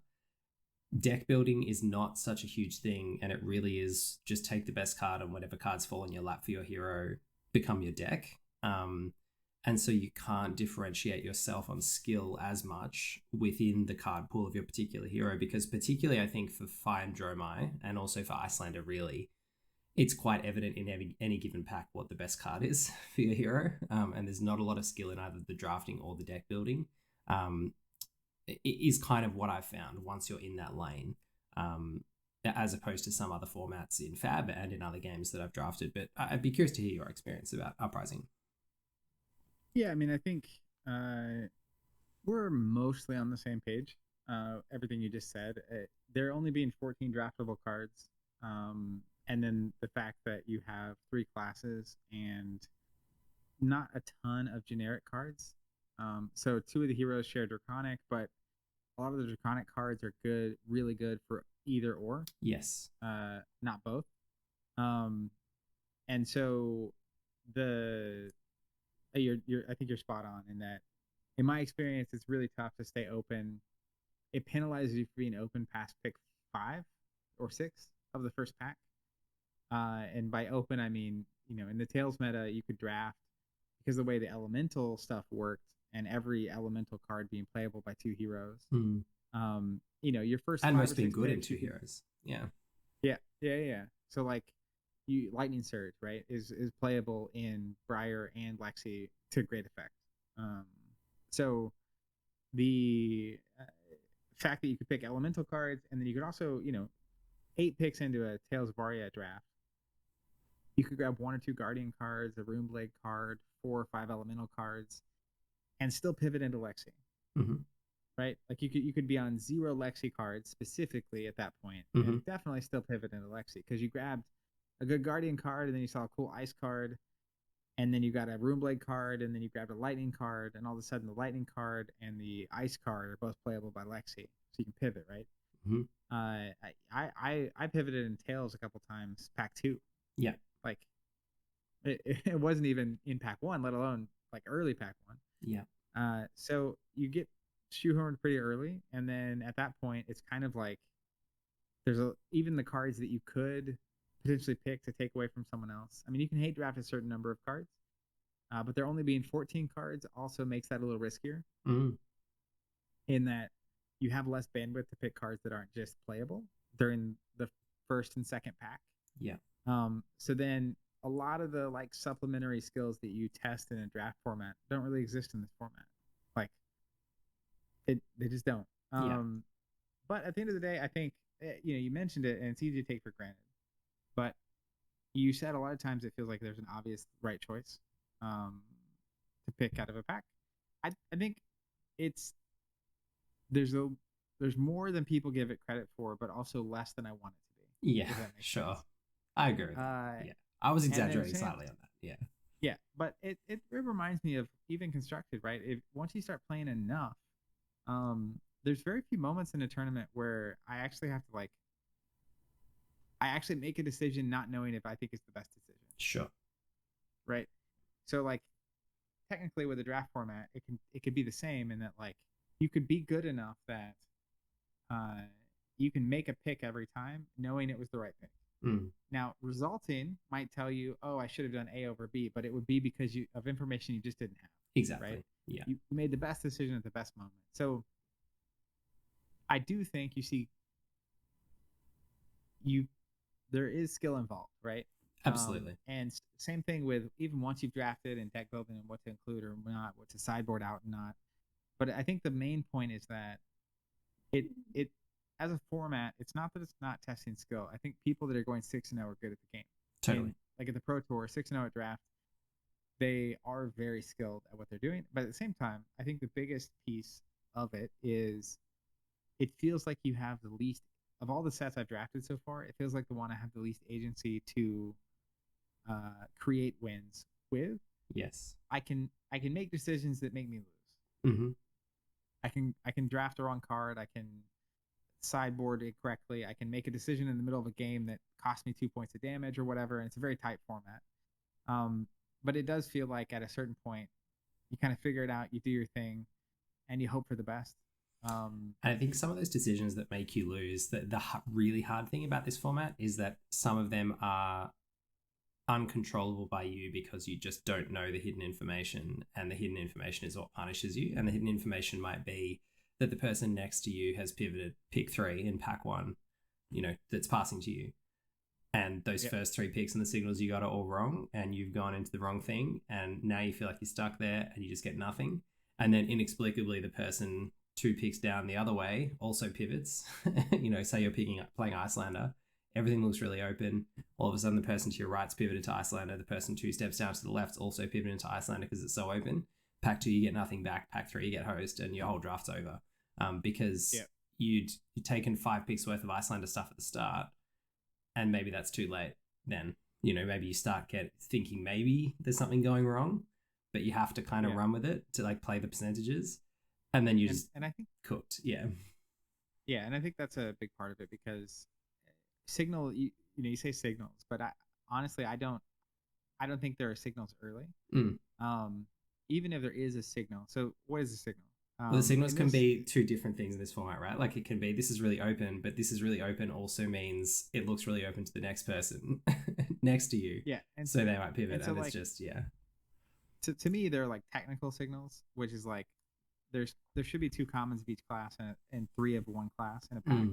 A: deck building is not such a huge thing, and it really is just take the best card, and whatever cards fall in your lap for your hero become your deck. And so you can't differentiate yourself on skill as much within the card pool of your particular hero, because particularly I think for Fire and Dromai, and also for Icelander really, it's quite evident in any given pack what the best card is for your hero. And there's not a lot of skill in either the drafting or the deck building. It is kind of what I've found once you're in that lane, as opposed to some other formats in FaB and in other games that I've drafted. But I'd be curious to hear your experience about Uprising.
B: Yeah, I mean, I think we're mostly on the same page. Everything you just said. There only being 14 draftable cards. And then the fact that you have 3 classes and not a ton of generic cards. So 2 of the heroes share Draconic, but a lot of the Draconic cards are good, really good for either or.
A: Yes.
B: Not both. And so I think you're spot on in that. In my experience, it's really tough to stay open. It penalizes you for being open past pick 5 or 6 of the first pack. And by open, I mean, in the Tails meta, you could draft, because the way the elemental stuff worked, and every elemental card being playable by 2 heroes. Your first
A: and most being good in 2 heroes. Yeah.
B: So like, Lightning Surge, right, is playable in Briar and Lexi to great effect. So the fact that you could pick elemental cards, and then you could also, 8 picks into a Tales of Aria draft, you could grab 1 or 2 Guardian cards, a Runeblade card, 4 or 5 elemental cards, and still pivot into Lexi. Right? Like you could be on 0 Lexi cards specifically at that point, and definitely still pivot into Lexi, because you grabbed a good Guardian card, and then you saw a cool Ice card, and then you got a Runeblade card, and then you grabbed a Lightning card, and all of a sudden the Lightning card and the Ice card are both playable by Lexi, so you can pivot, right? I pivoted in Tails a couple times, pack 2.
A: Yeah.
B: Like it wasn't even in pack 1, let alone like early pack 1.
A: Yeah.
B: So you get shoehorned pretty early, and then at that point it's kind of like there's even the cards that you could potentially pick to take away from someone else. I mean, you can hate draft a certain number of cards, but there only being 14 cards also makes that a little riskier. In that you have less bandwidth to pick cards that aren't just playable during the first and second pack.
A: Yeah.
B: So then a lot of the like supplementary skills that you test in a draft format don't really exist in this format. Like they just don't.
A: Yeah.
B: But at the end of the day, I think you mentioned it, and it's easy to take for granted. But you said a lot of times it feels like there's an obvious right choice to pick out of a pack. I think it's there's more than people give it credit for, but also less than I want it to be.
A: Yeah, sure.
B: Sense.
A: I agree with that. Yeah. I was exaggerating slightly on that. Yeah.
B: Yeah, but it reminds me of even constructed, right? Once you start playing enough, there's very few moments in a tournament where I actually have to I actually make a decision not knowing if I think it's the best decision.
A: Sure.
B: Right. So technically with the draft format, it could be the same in that you could be good enough that you can make a pick every time knowing it was the right pick. Now, resulting might tell you, oh, I should have done A over B, but it would be because of information you just didn't have.
A: Exactly.
B: Right?
A: Yeah.
B: You made the best decision at the best moment. So I do think there is skill involved, right?
A: Absolutely.
B: And same thing with even once you've drafted and deck building and what to include or not, what to sideboard out and not. But I think the main point is that it as a format, it's not that it's not testing skill. I think people that are going 6-0 are good at the game.
A: Totally.
B: Like at the Pro Tour, 6-0 at draft, they are very skilled at what they're doing. But at the same time, I think the biggest piece of it is it feels like you have the least of all the sets I've drafted so far. It feels like the one I have the least agency to create wins with.
A: Yes.
B: I can make decisions that make me lose.
A: Mm-hmm.
B: I can draft the wrong card. I can sideboard it correctly. I can make a decision in the middle of a game that costs me 2 points of damage or whatever. And it's a very tight format. But it does feel like at a certain point, you kind of figure it out, you do your thing, and you hope for the best.
A: And I think some of those decisions that make you lose, the really hard thing about this format is that some of them are uncontrollable by you because you just don't know the hidden information, and the hidden information is what punishes you. And the hidden information might be that the person next to you has pivoted pick 3 in pack 1, that's passing to you. And those first 3 picks and the signals you got are all wrong, and you've gone into the wrong thing, and now you feel like you're stuck there and you just get nothing. And then inexplicably the person 2 picks down the other way also pivots. Say you're playing Icelander, everything looks really open. All of a sudden the person to your right's pivoted to Icelander, the person 2 steps down to the left's also pivoted to Icelander because it's so open. Pack 2 you get nothing back, pack 3 you get hosed, and your whole draft's over. Because you'd taken 5 picks worth of Icelander stuff at the start, and maybe that's too late then. Maybe you start thinking maybe there's something going wrong, but you have to kind of run with it to play the percentages, and then and I think cooked. Yeah,
B: and I think that's a big part of it because signal. You say signals, but honestly I don't think there are signals early. Even if there is a signal. So what is a signal?
A: Well, the signals can be 2 different things in this format, right? Like it can be this is really open, but this is really open also means it looks really open to the next person next to you.
B: Yeah.
A: And so they might pivot,
B: so
A: and it's just,
B: To me, they're technical signals, which is there should be 2 commons of each class and 3 of one class in a pack.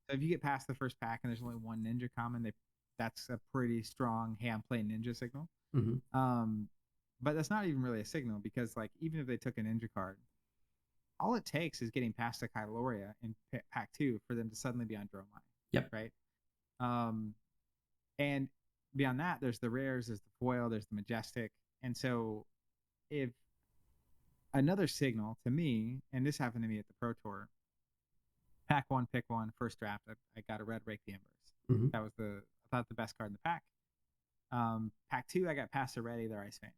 B: So if you get past the first pack and there's only 1 ninja common, that's a pretty strong, hey, I'm playing ninja signal. But that's not even really a signal because even if they took a ninja card, all it takes is getting past a Kyloria in pack 2 for them to suddenly be on Dromai.
A: Yep.
B: Right. And beyond that, there's the rares, there's the foil, there's the majestic. And so if another signal to me, and this happened to me at the Pro Tour, pack 1, pick 1, first draft, I got a red Rake the Embers. That was I thought the best card in the pack. Pack 2, I got past a red Aether Ice Vein.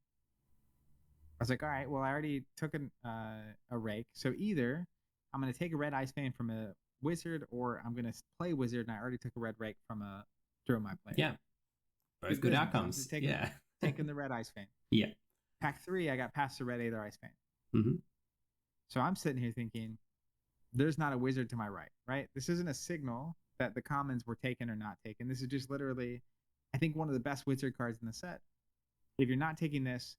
B: I was like, all right, well, I already took a Rake. So either I'm going to take a red Ice Vein from a wizard, or I'm going to play wizard, and I already took a red Rake from a Dromai player.
A: Yeah. Both good outcomes.
B: Taking the red Ice Vein.
A: Yeah.
B: Pack 3, I got past the red Aether Ice Vein. So I'm sitting here thinking, there's not a wizard to my right? This isn't a signal that the commons were taken or not taken. This is just literally, I think, one of the best wizard cards in the set. If you're not taking this,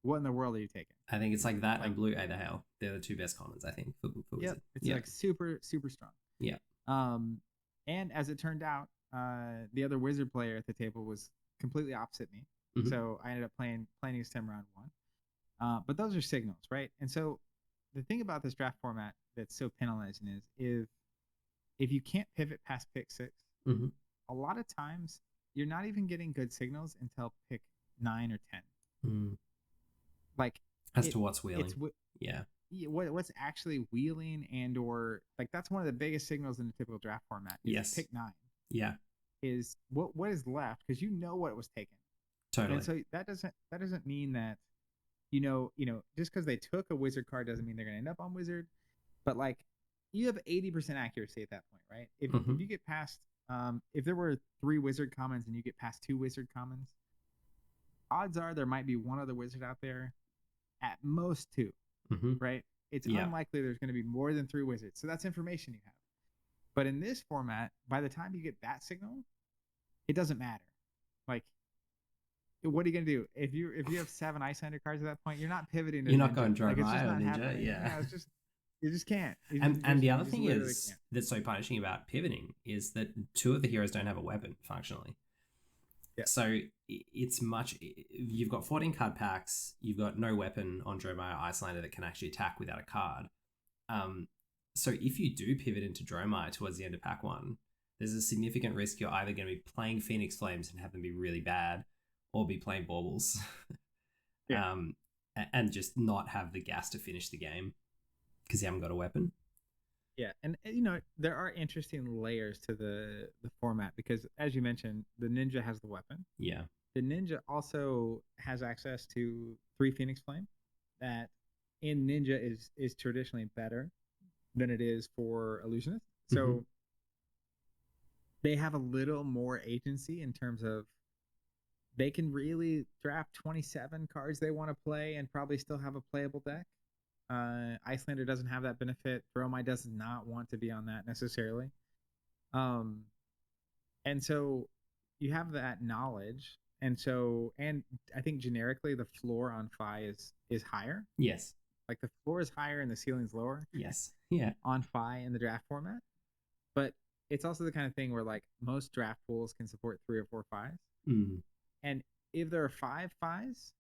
B: what in the world are you taking?
A: I think it's that and Blue Aether Hail. They're the 2 best commons, I think, for wizard.
B: It's super, super strong.
A: Yeah.
B: And as it turned out, the other wizard player at the table was completely opposite me. So I ended up playing against him round 1. But those are signals, right? And so the thing about this draft format that's so penalizing is if you can't pivot past pick 6,
A: Mm-hmm.
B: a lot of times you're not even getting good signals until pick 9 or 10.
A: Mm.
B: Like
A: As to what's wheeling.
B: Yeah, what's actually wheeling, and or like that's one of the biggest signals in the typical draft format. Is
A: Yes.
B: Pick 9.
A: Yeah.
B: Is what is left, because you know what was taken.
A: Totally.
B: And so that doesn't mean that just because they took a wizard card doesn't mean they're going to end up on wizard. But like you have 80% accuracy at that point, right? If you get past, if there were 3 wizard commons and you get past 2 wizard commons, odds are there might be one other wizard out there, at most 2, right? It's unlikely there's going to be more than 3 wizards. So that's information you have. But in this format, by the time you get that signal, it doesn't matter. Like, what are you gonna do if you have 7 Icelander cards at that point? You're not pivoting.
A: You're not going Dromai or Ninja.
B: Happening. Yeah, it's just you just can't.
A: And the other thing is that's so punishing about pivoting is that 2 of the heroes don't have a weapon functionally. Yeah. So it's much. You've got 14 card packs. You've got no weapon on Dromai or Icelander that can actually attack without a card. So if you do pivot into Dromai towards the end of pack 1, there's a significant risk you're either going to be playing Phoenix Flames and have them be really bad, or be playing baubles. And just not have the gas to finish the game because you haven't got a weapon.
B: Yeah, and there are interesting layers to the format because, as you mentioned, the Ninja has the weapon.
A: Yeah.
B: The Ninja also has access to 3 Phoenix Flame that in Ninja is traditionally better than it is for Illusionist. So they have a little more agency in terms of they can really draft 27 cards they want to play and probably still have a playable deck. Icelander doesn't have that benefit. Dromai does not want to be on that necessarily. And so you have that knowledge. And I think generically the floor on FaB is higher.
A: Yes.
B: Like the floor is higher and the ceiling's lower.
A: Yes. Yeah.
B: On FaB in the draft format. But it's also the kind of thing where like most draft pools can support 3 or 4 FaBs. And if there are 5 FaBs,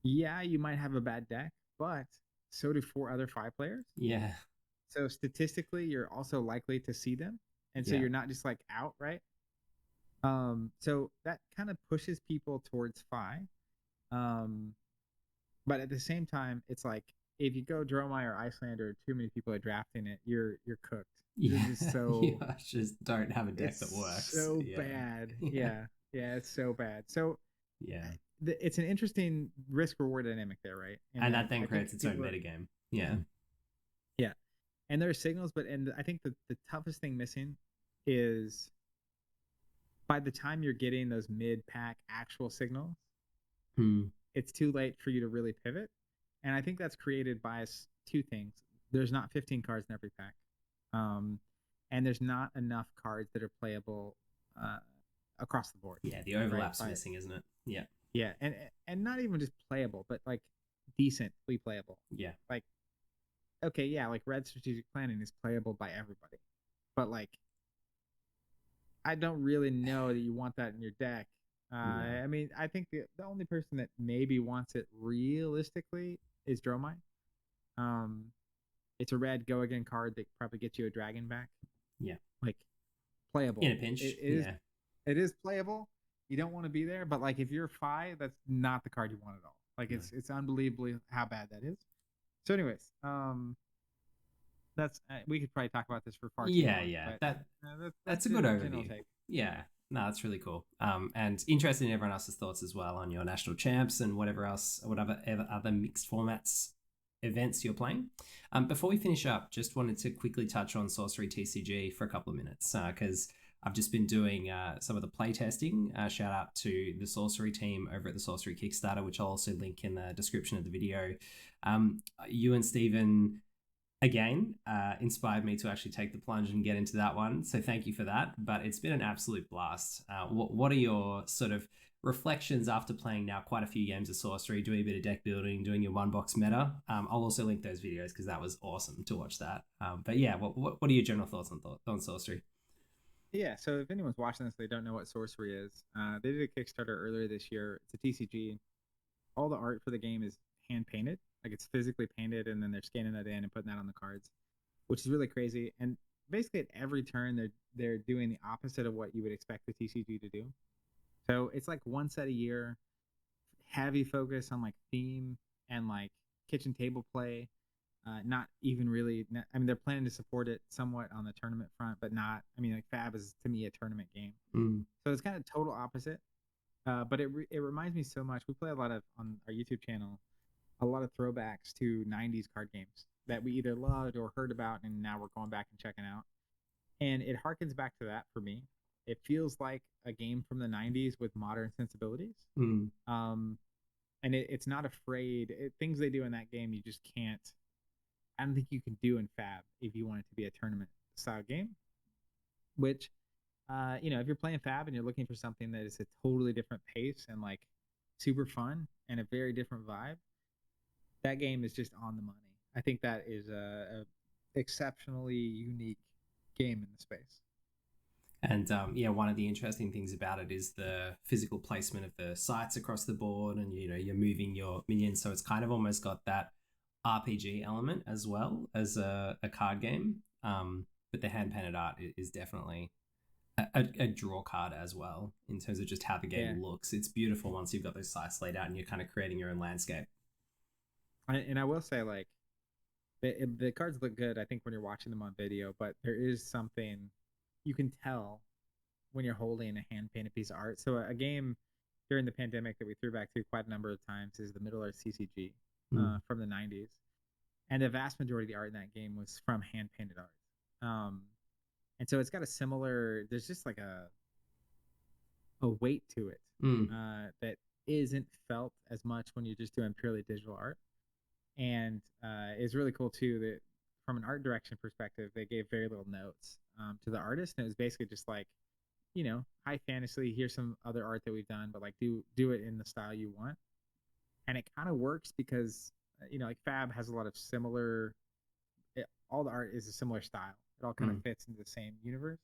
B: yeah, you might have a bad deck, but so do 4 other FaB players.
A: Yeah.
B: So statistically, you're also likely to see them. And so you're not just like out, right? So that kind of pushes people towards FaB. But at the same time, it's like if you go Dromai or Icelander, too many people are drafting it, you're cooked.
A: Yeah.
B: Just so
A: you just don't have a deck that works.
B: So bad. Yeah, it's so bad. So
A: yeah,
B: it's an interesting risk reward dynamic there, right?
A: And that then creates its own metagame. Yeah.
B: And there are signals, and I think the toughest thing missing is by the time you're getting those mid-pack actual signals, it's too late for you to really pivot. And I think that's created by 2 things. There's not 15 cards in every pack. And there's not enough cards that are playable across the board.
A: Yeah, the overlap's missing, isn't it? Yeah.
B: Yeah, and not even just playable, but like decently playable.
A: Yeah.
B: Like, okay, yeah, like red strategic planning is playable by everybody. But like, I don't really know that you want that in your deck. I mean, I think the only person that maybe wants it realistically is Dromai. It's a red go again card that probably gets you a dragon back. Yeah. Like playable.
A: In a pinch.
B: It is playable. You don't want to be there, but like if you're FaB, that's not the card you want at all. Like it's unbelievably how bad that is. So anyways, that's we could probably talk about this for far too long.
A: Yeah. That's a good overview. Yeah. No, that's really cool. And interested in everyone else's thoughts as well on your national champs and whatever other mixed formats events you're playing. Before we finish up, just wanted to quickly touch on Sorcery TCG for a couple of minutes because I've just been doing some of the play testing. Shout out to the Sorcery team over at the Sorcery Kickstarter, which I'll also link in the description of the video. You and Stephen again inspired me to actually take the plunge and get into that one, so thank you for that. But it's been an absolute blast. What are your sort of reflections after playing now quite a few games of Sorcery, doing a bit of deck building, doing your 1-box meta? I'll also link those videos because that was awesome to watch that. But yeah, what are your general thoughts on Sorcery?
B: Yeah, so if anyone's watching this, they don't know what Sorcery is. They did a Kickstarter earlier this year. It's a TCG. all the art for the game is hand painted, like it's physically painted, and then they're scanning that in and putting that on the cards, which is really crazy. And basically at every turn, they're doing the opposite of what you would expect the TCG to do. So it's like one set a year, heavy focus on like theme and like kitchen table play. Not even really. I mean, they're planning to support it somewhat on the tournament front, but not. I mean, like FaB is to me a tournament game, so it's kind of total opposite. But it reminds me so much. We play a lot of on our YouTube channel, a lot of throwbacks to '90s card games that we either loved or heard about, and now we're going back and checking out. And it harkens back to that for me. It feels like a game from the '90s with modern sensibilities. And it's not afraid. Things they do in that game, you just can't. I don't think you can do in FaB if you want it to be a tournament style game. Which, if you're playing FaB and you're looking for something that is a totally different pace and like super fun and a very different vibe, that game is just on the money. I think that is a exceptionally unique game in the space.
A: And one of the interesting things about it is the physical placement of the sites across the board, and you're moving your minions, so it's kind of almost got that RPG element as well as a card game. But the hand painted art is definitely a draw card as well in terms of just how the game looks. It's beautiful once you've got those sites laid out and you're kind of creating your own landscape.
B: And I will say, like, the cards look good, I think, when you're watching them on video, but there is something you can tell when you're holding a hand-painted piece of art. So a game during the pandemic that we threw back to quite a number of times is the Middle-earth CCG from the 90s. And the vast majority of the art in that game was from hand-painted art. And so it's got a similar, there's just like a weight to it that isn't felt as much when you're just doing purely digital art. And it's really cool too that from an art direction perspective, they gave very little notes to the artist, and it was basically just like, high fantasy. Here's some other art that we've done, but like do it in the style you want. And it kind of works because like FaB has a lot of similar. All the art is a similar style. It all kind of fits into the same universe.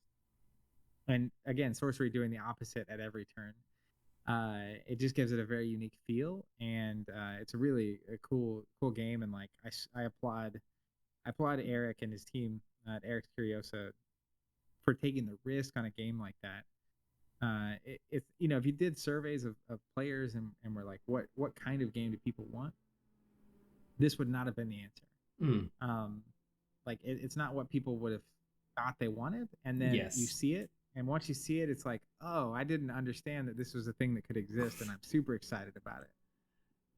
B: And again, Sorcery doing the opposite at every turn. It just gives it a very unique feel, and it's a really cool game. And like I applaud Eric and his team at Eric's Curiosa for taking the risk on a game like that. If you did surveys of players and were like, what kind of game do people want, this would not have been the answer. Like it's not what people would have thought they wanted, and then you see it. And once you see it, it's like, oh, I didn't understand that this was a thing that could exist, and I'm super excited about it.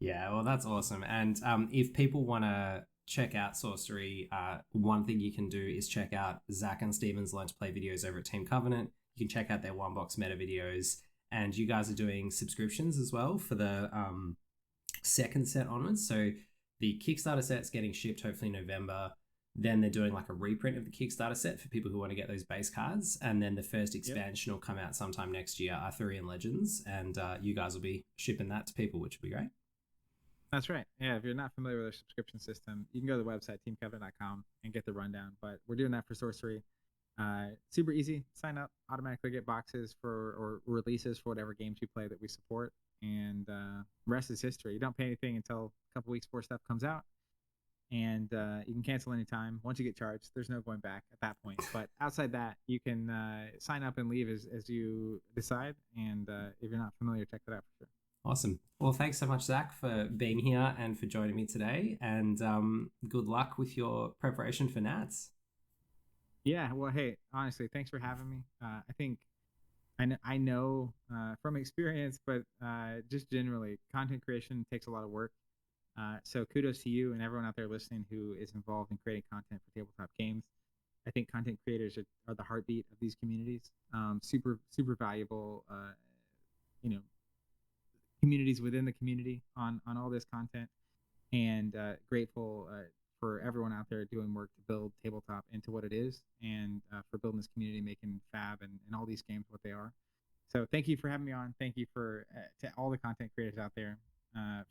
A: Yeah, well, that's awesome. And if people want to check out Sorcery, one thing you can do is check out Zach and Steven's Learn to Play videos over at Team Covenant. You can check out their One Box Meta videos. And you guys are doing subscriptions as well for the second set onwards. So the Kickstarter set's getting shipped hopefully in November. Then they're doing like a reprint of the Kickstarter set for people who want to get those base cards. And then the first expansion will come out sometime next year, Arthurian Legends. And you guys will be shipping that to people, which will be great.
B: That's right. Yeah, if you're not familiar with our subscription system, you can go to the website, teamcovenant.com, and get the rundown. But we're doing that for Sorcery. Super easy. Sign up, automatically get boxes or releases for whatever games you play that we support. And rest is history. You don't pay anything until a couple weeks before stuff comes out. And you can cancel anytime. Once you get charged, there's no going back at that point. But outside that, you can sign up and leave as you decide. And if you're not familiar, check that out for sure.
A: Awesome. Well, thanks so much, Zach, for being here and for joining me today. And good luck with your preparation for Nats.
B: Yeah, well, hey, honestly, thanks for having me. I think I know from experience, but just generally, content creation takes a lot of work. So kudos to you and everyone out there listening who is involved in creating content for tabletop games. I think content creators are the heartbeat of these communities. Super, super valuable, communities within the community on all this content, and grateful for everyone out there doing work to build tabletop into what it is, and for building this community, making FaB and all these games what they are. So thank you for having me on. Thank you for to all the content creators out there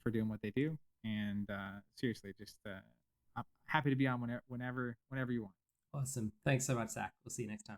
B: for doing what they do. And seriously, just I'm happy to be on whenever you want.
A: Awesome. Thanks so much, Zach. We'll see you next time.